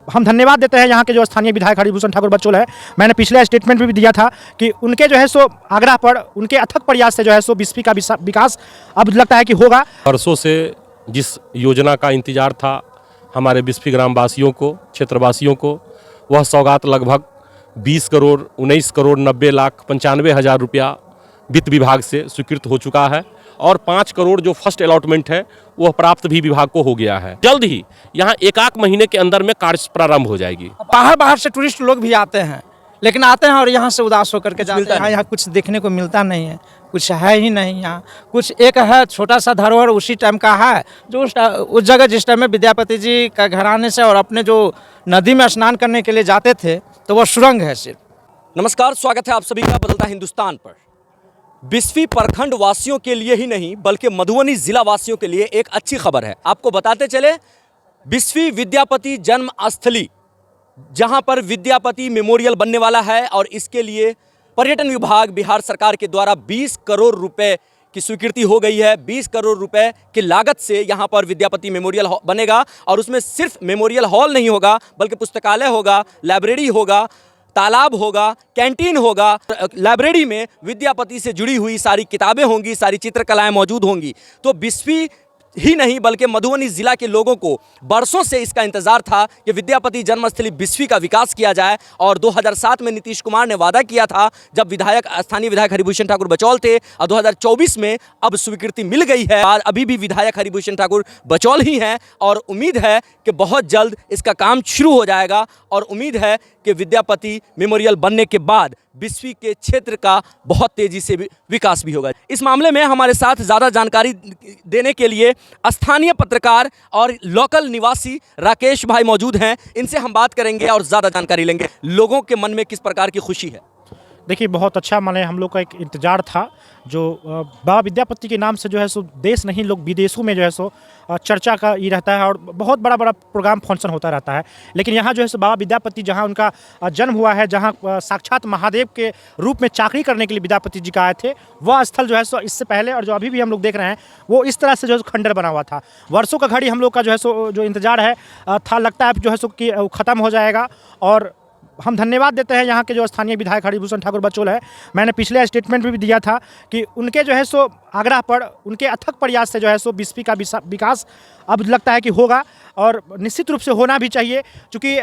हम धन्यवाद देते हैं यहाँ के जो स्थानीय विधायक हरिभूषण ठाकुर बचौल है। मैंने पिछले स्टेटमेंट में भी दिया था कि उनके जो है सो आग्रह पर, उनके अथक प्रयास से जो है सो बिस्फी का विकास अब लगता है कि होगा। वर्षों से जिस योजना का इंतजार था हमारे बिस्फी ग्राम वासियों को, क्षेत्रवासियों को, वह सौगात लगभग 20 करोड़ 19 करोड़ 90 लाख 95 हज़ार रुपया वित्त विभाग से स्वीकृत हो चुका है और 5 करोड़ जो फर्स्ट अलॉटमेंट है वह प्राप्त भी विभाग को हो गया है। जल्द ही यहाँ एक महीने के अंदर में कार्य प्रारंभ हो जाएगी। बाहर से टूरिस्ट लोग भी आते हैं, लेकिन आते हैं और यहाँ से उदास होकर के जाते हैं। यहाँ कुछ देखने को मिलता नहीं है, कुछ है ही नहीं। यहाँ कुछ एक है छोटा सा धरोहर उसी टाइम का है, जो उस जगह जिस टाइम में विद्यापति जी का घराने से और अपने जो नदी में स्नान करने के लिए जाते थे तो वो सुरंग है सिर्फ। नमस्कार, स्वागत है आप सभी का बदलता हिंदुस्तान पर। बिस्फी प्रखंड वासियों के लिए ही नहीं बल्कि मधुबनी जिला वासियों के लिए एक अच्छी खबर है। आपको बताते चले, बिस्फी विद्यापति जन्म स्थली जहां पर विद्यापति मेमोरियल बनने वाला है और इसके लिए पर्यटन विभाग बिहार सरकार के द्वारा 20 करोड़ रुपए की स्वीकृति हो गई है। 20 करोड़ रुपए की लागत से यहां पर विद्यापति मेमोरियल बनेगा और उसमें सिर्फ मेमोरियल हॉल नहीं होगा बल्कि पुस्तकालय होगा, लाइब्रेरी होगा, तालाब होगा, कैंटीन होगा। लाइब्रेरी में विद्यापति से जुड़ी हुई सारी किताबें होंगी, सारी चित्रकलाएं मौजूद होंगी। तो बिस्फी ही नहीं बल्कि मधुबनी जिला के लोगों को बरसों से इसका इंतजार था कि विद्यापति जन्मस्थली बिस्फी का विकास किया जाए। और 2007 में नीतीश कुमार ने वादा किया था, जब स्थानीय विधायक हरिभूषण ठाकुर बचौल थे, और 2024 में अब स्वीकृति मिल गई है। अभी भी विधायक हरिभूषण ठाकुर बचौल ही हैं और उम्मीद है कि बहुत जल्द इसका काम शुरू हो जाएगा और उम्मीद है कि विद्यापति मेमोरियल बनने के बाद बिस्फी के क्षेत्र का बहुत तेजी से विकास भी होगा। इस मामले में हमारे साथ ज़्यादा जानकारी देने के लिए स्थानीय पत्रकार और लोकल निवासी राकेश भाई मौजूद हैं। इनसे हम बात करेंगे और ज़्यादा जानकारी लेंगे। लोगों के मन में किस प्रकार की खुशी है? देखिए, बहुत अच्छा, माने हम लोग का एक इंतजार था जो बाबा विद्यापति के नाम से जो है सो देश नहीं लोग विदेशों में जो है सो चर्चा का ये रहता है और बहुत बड़ा प्रोग्राम फंक्शन होता रहता है। लेकिन यहाँ जो है सो बाबा विद्यापति जहाँ उनका जन्म हुआ है, जहाँ साक्षात महादेव के रूप में चाकरी करने के लिए विद्यापति जी का आए थे, वह स्थल जो है सो इससे पहले और जो अभी भी हम लोग देख रहे हैं वो इस तरह से जो है खंडर बना हुआ था। वर्षों का घड़ी हम लोग का जो है सो जो इंतजार है था, लगता है जो है सो कि ख़त्म हो जाएगा। और हम धन्यवाद देते हैं यहाँ के जो स्थानीय विधायक हरिभूषण ठाकुर बचौल है। मैंने पिछले स्टेटमेंट में भी दिया था कि उनके जो है सो आग्रह पर, उनके अथक प्रयास से जो है सो बिस्फी का विकास अब लगता है कि होगा और निश्चित रूप से होना भी चाहिए। क्योंकि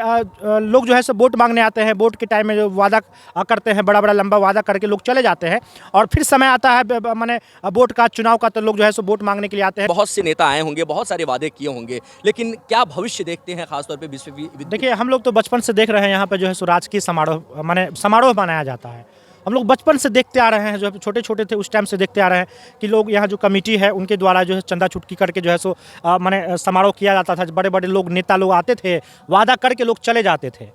लोग जो है सो वोट मांगने आते हैं, वोट के टाइम में जो वादा करते हैं, बड़ा लंबा वादा करके लोग चले जाते हैं और फिर समय आता है माने वोट का, चुनाव का, तो लोग जो है सो वोट मांगने के लिए आते हैं। बहुत से नेता आए होंगे, बहुत सारे वादे किए होंगे, लेकिन क्या भविष्य देखते हैं खासतौर पर बिस्फी? देखिए, हम लोग तो बचपन से देख रहे हैं यहाँ पर जो है सो राजकीय समारोह मनाया जाता है। हम लोग बचपन से देखते आ रहे हैं, जो छोटे छोटे थे उस टाइम से देखते आ रहे हैं कि लोग यहाँ जो कमेटी है उनके द्वारा जो है चंदा चुटकी करके जो है सो माने समारोह किया जाता था। बड़े लोग, नेता लोग आते थे, वादा करके लोग चले जाते थे।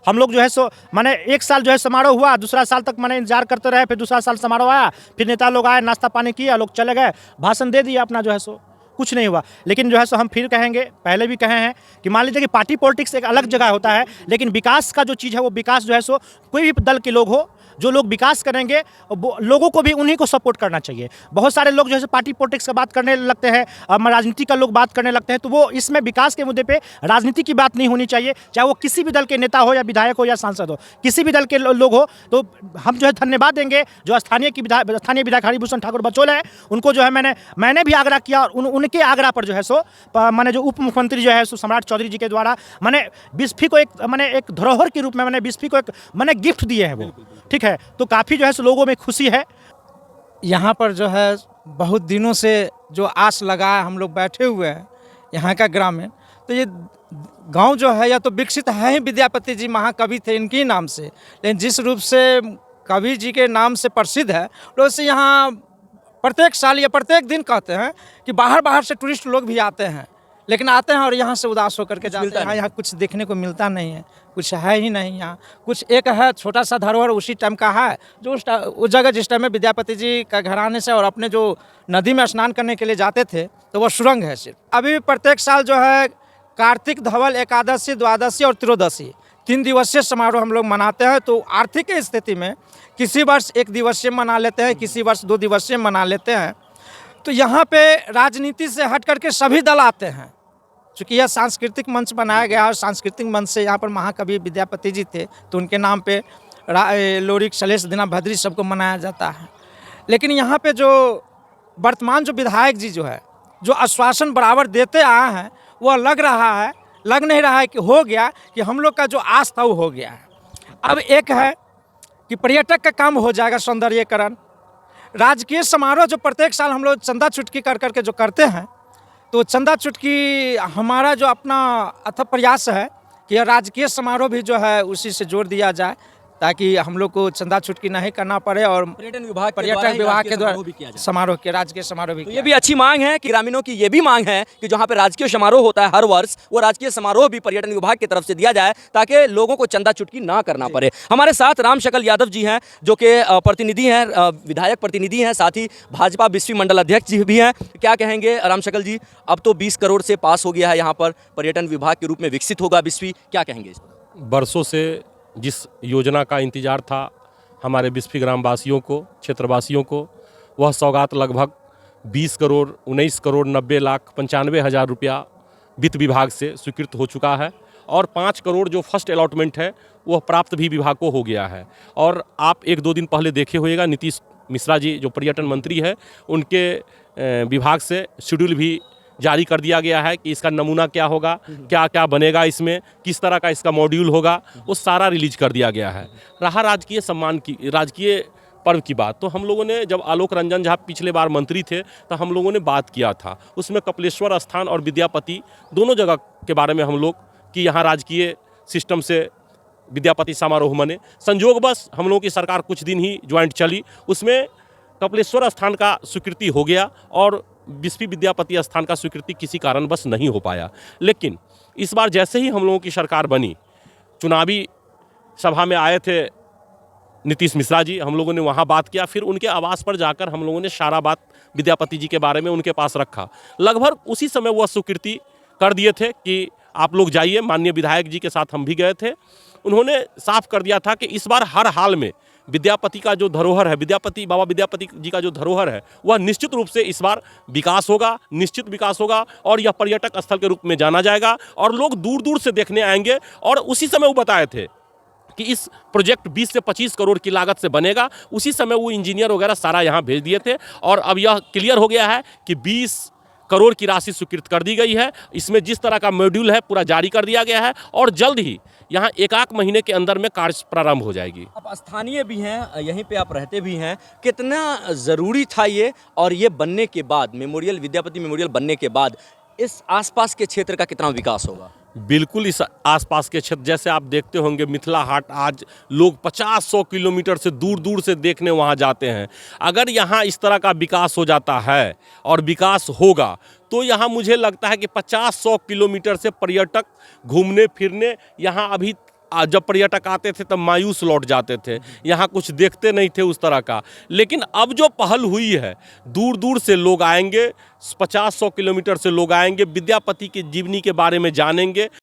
हम लोग जो है सो माने एक साल जो है समारोह हुआ, दूसरा साल तक माने इंतजार करते रहे, फिर दूसरा साल समारोह आया, फिर नेता लोग आए, नाश्ता पानी किया, लोग चले गए, भाषण दे दिया, अपना जो है सो कुछ नहीं हुआ। लेकिन जो है सो हम फिर कहेंगे, पहले भी कहे हैं कि मान लीजिए कि पार्टी पॉलिटिक्स एक अलग जगह होता है, लेकिन विकास का जो चीज़ है वो विकास जो है सो कोई भी दल के लोग हो, जो लोग विकास करेंगे लोगों को भी उन्हीं को सपोर्ट करना चाहिए। बहुत सारे लोग जो है पार्टी पॉलिटिक्स का बात करने लगते हैं, राजनीति का लोग बात करने लगते हैं, तो वो इसमें विकास के मुद्दे पे राजनीति की बात नहीं होनी चाहिए। चाहे वो किसी भी दल के नेता हो या विधायक हो या सांसद हो, किसी भी दल के लोग हो, तो हम जो है धन्यवाद देंगे जो स्थानीय विधायक हरिभूषण ठाकुर बचौल है। उनको जो है मैंने भी आग्रह किया और उनके आग्रह पर जो है सो मैंने जो उप मुख्यमंत्री जो है सो सम्राट चौधरी जी के द्वारा मैंने बिस्फी को एक धरोहर के रूप में मैंने बिस्फी को एक गिफ्ट दिए हैं वो, ठीक है। तो काफ़ी जो है सो लोगों में खुशी है। यहाँ पर जो है बहुत दिनों से जो आस लगाए हम लोग बैठे हुए हैं यहाँ का ग्रामीण, तो ये गांव जो है या तो विकसित है ही विद्यापति जी महाकवि थे इनके नाम से, लेकिन जिस रूप से कवि जी के नाम से प्रसिद्ध है, वैसे यहाँ प्रत्येक साल या प्रत्येक दिन कहते हैं कि बाहर से टूरिस्ट लोग भी आते हैं, लेकिन आते हैं और यहाँ से उदास होकर के जाते हैं। यहाँ कुछ देखने को मिलता नहीं है, कुछ है ही नहीं। यहाँ कुछ एक है छोटा सा धरोहर उसी टाइम का है, जो उस जगह जिस टाइम में विद्यापति जी का घराने से और अपने जो नदी में स्नान करने के लिए जाते थे, तो वो सुरंग है सिर्फ। अभी प्रत्येक साल जो है कार्तिक धवल एकादशी, द्वादशी और त्रयोदशी 3 दिवसीय समारोह हम लोग मनाते हैं। तो आर्थिक स्थिति में किसी वर्ष 1 दिवसीय मना लेते हैं, किसी वर्ष 2 दिवसीय मना लेते हैं। तो यहाँ पे राजनीति से हट करके सभी दल आते हैं, चूँकि यह सांस्कृतिक मंच बनाया गया और सांस्कृतिक मंच से यहाँ पर महाकवि विद्यापति जी थे, तो उनके नाम पे लोरिक सलेश दिना भद्री सबको मनाया जाता है। लेकिन यहाँ पे जो वर्तमान जो विधायक जी जो है, जो आश्वासन बराबर देते आए हैं, वह लग नहीं रहा है कि हो गया, कि हम लोग का जो आस था वो हो गया है। अब एक है कि पर्यटक का काम हो जाएगा, सौंदर्यीकरण, राजकीय समारोह जो प्रत्येक साल हम लोग चंदा चुटकी कर करके जो करते हैं, तो चंदा चुटकी हमारा जो अपना अथक प्रयास है कि यह राजकीय समारोह भी जो है उसी से जोड़ दिया जाए, ताकि हम लोग को चंदा चुटकी नहीं करना पड़े और पर्यटन विभाग के द्वारा समारोह के राजकीय समारोह भी तो ये भी अच्छी मांग है कि ग्रामीणों की ये भी मांग है कि जहाँ पे राजकीय समारोह होता है हर वर्ष, वो राजकीय समारोह भी पर्यटन विभाग की तरफ से दिया जाए, ताकि लोगों को चंदा चुटकी ना करना पड़े। हमारे साथ राम शकल यादव जी हैं, जो कि प्रतिनिधि हैं, विधायक प्रतिनिधि हैं, साथ ही भाजपा बिस्फी मंडल अध्यक्ष जी भी हैं। क्या कहेंगे राम शकल जी, अब तो 20 करोड़ से पास हो गया है, यहाँ पर पर्यटन विभाग के रूप में विकसित होगा बिस्फी, क्या कहेंगे? बरसों से जिस योजना का इंतजार था हमारे बिस्फी ग्रामवासियों को, क्षेत्रवासियों को, वह सौगात लगभग 20 करोड़ 19 करोड़ 90 लाख 95 हज़ार रुपया वित्त विभाग से स्वीकृत हो चुका है और 5 करोड़ जो फर्स्ट अलॉटमेंट है वह प्राप्त भी विभाग को हो गया है। और आप 1-2 दिन पहले देखे होइएगा, नीतीश मिश्रा जी जो पर्यटन मंत्री है, उनके विभाग से शेड्यूल भी जारी कर दिया गया है कि इसका नमूना क्या होगा, क्या क्या बनेगा, इसमें किस तरह का इसका मॉड्यूल होगा, वो सारा रिलीज कर दिया गया है। रहा राजकीय सम्मान की, राजकीय पर्व की बात, तो हम लोगों ने जब आलोक रंजन झा पिछले बार मंत्री थे तो हम लोगों ने बात किया था, उसमें कपिलेश्वर स्थान और विद्यापति दोनों जगह के बारे में हम लोग कि यहाँ राजकीय सिस्टम से विद्यापति समारोह बने। संजोगवश हम लोगों की सरकार कुछ दिन ही ज्वाइंट चली, उसमें कपिलेश्वर स्थान का स्वीकृति हो गया और बिस्फी विद्यापति स्थान का स्वीकृति किसी कारणवश नहीं हो पाया। लेकिन इस बार जैसे ही हम लोगों की सरकार बनी, चुनावी सभा में आए थे नीतीश मिश्रा जी, हम लोगों ने वहाँ बात किया, फिर उनके आवास पर जाकर हम लोगों ने सारा बात विद्यापति जी के बारे में उनके पास रखा। लगभग उसी समय वह स्वीकृति कर दिए थे कि आप लोग जाइए। माननीय विधायक जी के साथ हम भी गए थे, उन्होंने साफ कर दिया था कि इस बार हर हाल में विद्यापति का जो धरोहर है, बाबा विद्यापति जी का जो धरोहर है, वह निश्चित रूप से इस बार विकास होगा, निश्चित विकास होगा और यह पर्यटक स्थल के रूप में जाना जाएगा और लोग दूर दूर से देखने आएंगे। और उसी समय वो बताए थे कि इस प्रोजेक्ट 20 से 25 करोड़ की लागत से बनेगा। उसी समय वो इंजीनियर वगैरह सारा यहाँ भेज दिए थे और अब यह क्लियर हो गया है कि 20 करोड़ की राशि स्वीकृत कर दी गई है। इसमें जिस तरह का मॉड्यूल है पूरा जारी कर दिया गया है और जल्द ही यहाँ 1-1 महीने के अंदर में कार्य प्रारंभ हो जाएगी। आप स्थानीय भी हैं, यहीं पे आप रहते भी हैं, कितना ज़रूरी था ये, और ये बनने के बाद, मेमोरियल विद्यापति मेमोरियल बनने के बाद इस आसपास के क्षेत्र का कितना विकास होगा? बिल्कुल, इस आसपास के क्षेत्र जैसे आप देखते होंगे मिथिला हाट, आज लोग 50-100 किलोमीटर से दूर दूर से देखने वहाँ जाते हैं। अगर यहाँ इस तरह का विकास हो जाता है और विकास होगा तो यहाँ मुझे लगता है कि 50-100 किलोमीटर से पर्यटक घूमने फिरने, यहाँ अभी जब पर्यटक आते थे तब मायूस लौट जाते थे, यहाँ कुछ देखते नहीं थे उस तरह का। लेकिन अब जो पहल हुई है, दूर दूर से लोग आएंगे, 50-100 किलोमीटर से लोग आएंगे, विद्यापति की जीवनी के बारे में जानेंगे।